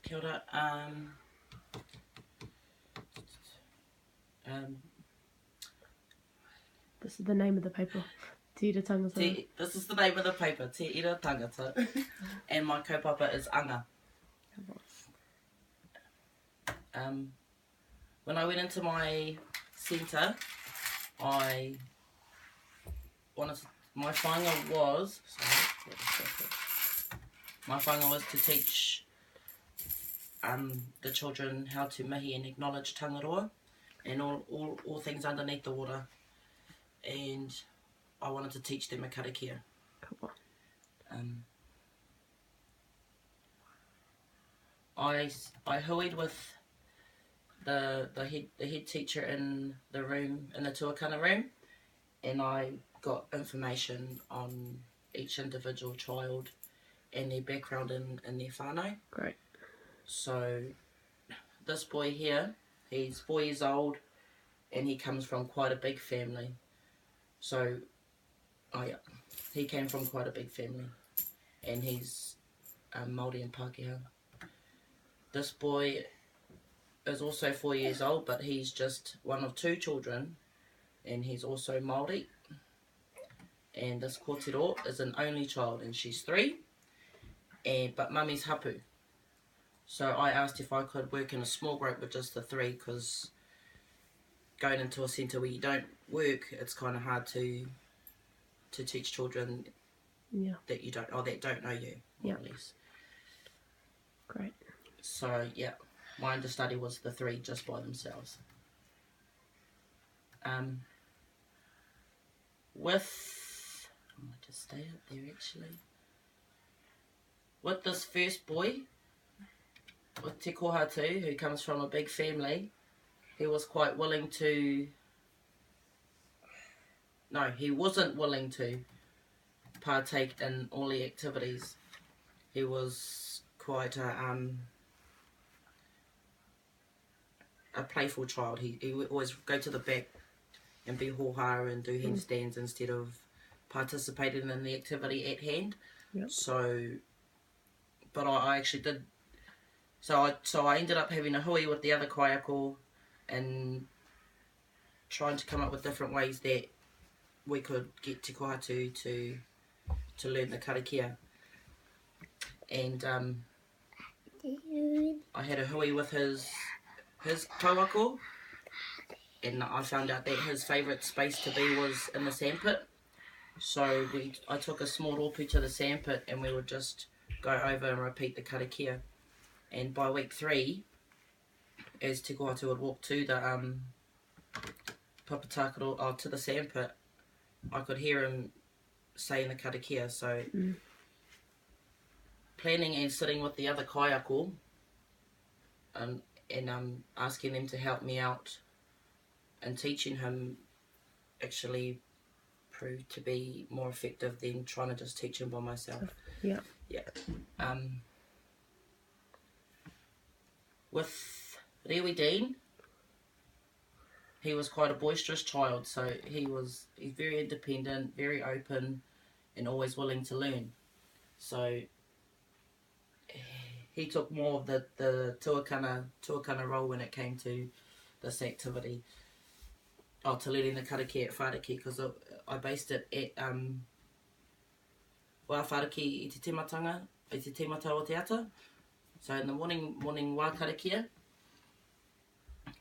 Kia ora. This is the name of the paper. Te ira tangata. This is the name of the paper, Te ira tangata. And my kaupapa is Anga. When I went into my centre, my whāinga was, to teach the children how to mihi and acknowledge tangaroa and all things underneath the water. And I wanted to teach them a karakia. I huied with the head teacher in the room, in the tuakana room, and I got information on each individual child and their background in their whānau. Great. So this boy here, he's 4 years old and he comes from quite a big family. So, he came from quite a big family and he's Māori and Pākehā. This boy is also 4 years old, but he's just one of 2 children and he's also Māori. And this kōtero is an only child and she's 3, but mummy's hapu. So I asked if I could work in a small group with just the 3, because going into a centre where you don't work, it's kind of hard to teach children that you don't, or that don't know you, more or less. Great. So yeah, my understudy was the 3 just by themselves. I might just stay up there actually. With this first boy, with Te Kohatu, who comes from a big family, he was quite willing to... No, he wasn't willing to partake in all the activities. He was quite a playful child. He would always go to the back and be hoha and do handstands instead of participating in the activity at hand. Yep. So, but I actually did. So I ended up having a hui with the other kaiako and trying to come up with different ways that we could get Te Kohatu to learn the karakia. And I had a hui with his tauako, and I found out that his favourite space to be was in the sandpit. So I took a small rōpū to the sandpit and we would just go over and repeat the karakia. And by week 3, as Te Kohatu would walk to the papatakaro, to the sandpit, I could hear him saying the karakia. So planning and sitting with the other kaiako and asking them to help me out and teaching him actually proved to be more effective than trying to just teach him by myself. Yeah. Yeah. With Rewi Dean, he was quite a boisterous child, so he's very independent, very open, and always willing to learn. So he took more of the tuakana role when it came to this activity. To learning the karakia at Whāraki, because I based it at Whāraki i te timatanga, i te timata o te ata. So in the morning wā karakia,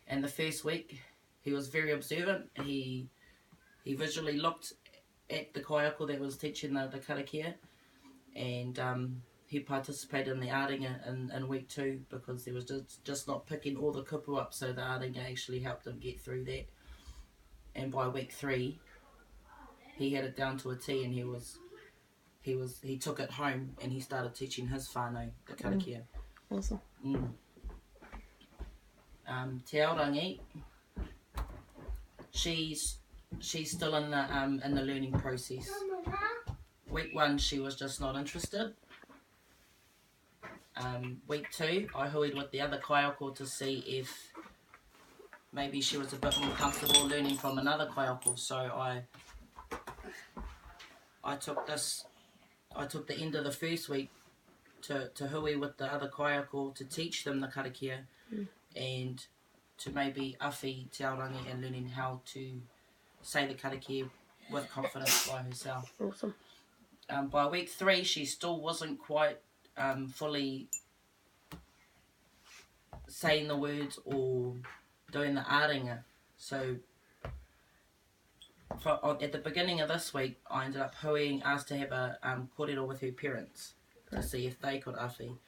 and the first week he was very observant. He visually looked at the kaiako that was teaching the karakia, and he participated in the aringa in week 2 because he was just not picking all the kupu up, so the aringa actually helped him get through that. And by week 3, he had it down to a T, and he took it home and he started teaching his whānau the karakia. Awesome. Te Aorangi, she's still in the learning process. Week 1, she was just not interested. Week 2, I huied with the other kaiako to see if maybe she was a bit more comfortable learning from another kaiako. So I took the end of the first week to hui with the other kaiako, to teach them the karakia, and to maybe awhi te aorangi and learning how to say the karakia with confidence by herself. Awesome. By week 3, she still wasn't quite fully saying the words or doing the aringa. So at the beginning of this week, I ended up asked to have a kōrero with her parents to see if they could awhi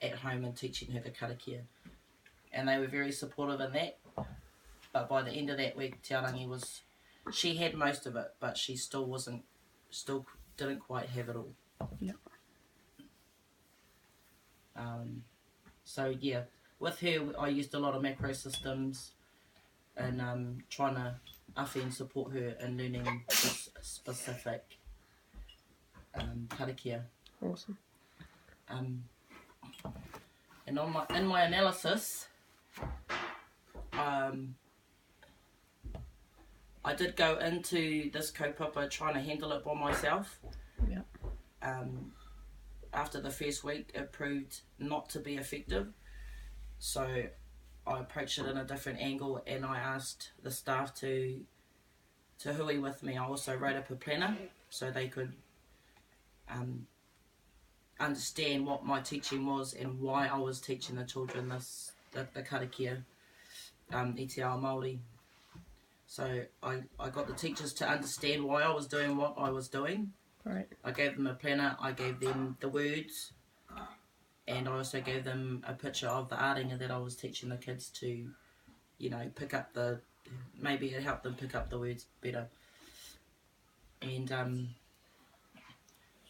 at home and teaching her the karakia. And they were very supportive in that. But by the end of that week, Te Arangi she had most of it, but she still didn't quite have it all. Yeah. So yeah, with her, I used a lot of macro systems and trying to awhi and support her in learning this specific karakia. Awesome. And in my analysis, I did go into this kaupapa trying to handle it by myself. Yeah. After the first week, it proved not to be effective. So I approached it in a different angle, and I asked the staff to hui with me. I also wrote up a planner so they could understand what my teaching was and why I was teaching the children the karakia, i te ao Māori. So I got the teachers to understand why I was doing what I was doing. Right. I gave them a planner, I gave them the words, and I also gave them a picture of the aringa that I was teaching the kids to, pick up maybe it helped them pick up the words better. And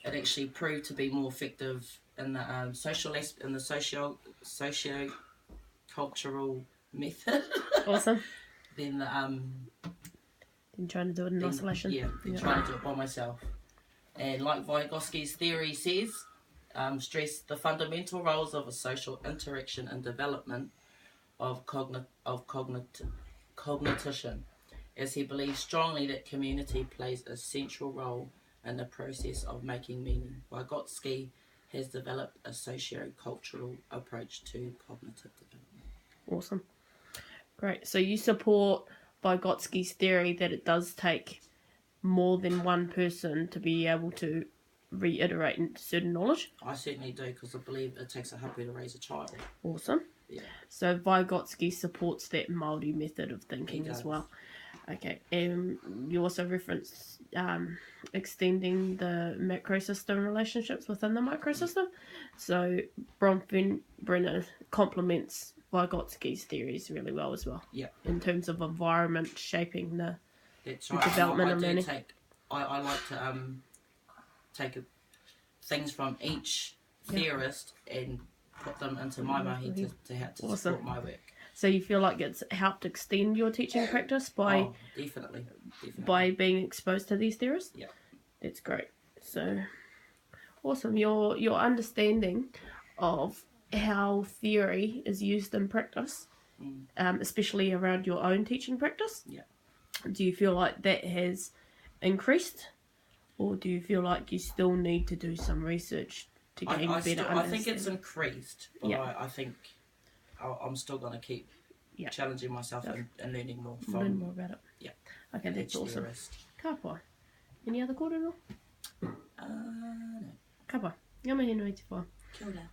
it actually proved to be more effective in the socio-cultural method. Awesome. Than trying to do it in isolation. Yeah, trying to do it by myself. And like Vygotsky's theory says, stress the fundamental roles of a social interaction and development of cognition, as he believes strongly that community plays a central role in the process of making meaning. Vygotsky has developed a socio-cultural approach to cognitive development. Awesome. Great. So you support Vygotsky's theory that it does take more than one person to be able to reiterate certain knowledge? I certainly do, because I believe it takes a hapu to raise a child. Awesome. Yeah. So Vygotsky supports that Māori method of thinking as well. Okay. And you also referenced extending the macro system relationships within the microsystem. So Bronfenbrenner complements Vygotsky's theories really well as well. Yeah. In terms of environment shaping the right. development of learning. I like to take things from each theorist and put them into my mahi to help to support my work. So you feel like it's helped extend your teaching practice by definitely by being exposed to these theorists? Yeah. That's great. So awesome. Your understanding of how theory is used in practice, especially around your own teaching practice. Yeah. Do you feel like that has increased, or do you feel like you still need to do some research to gain better understanding? I think it's increased, but I think I'm still going to keep challenging myself and learning more from. Learn more about it. Yeah. Okay, that's awesome. Ka pai. Any other kōrero? No. Ka pai. Ngā mihi nui te whā. Kia ora.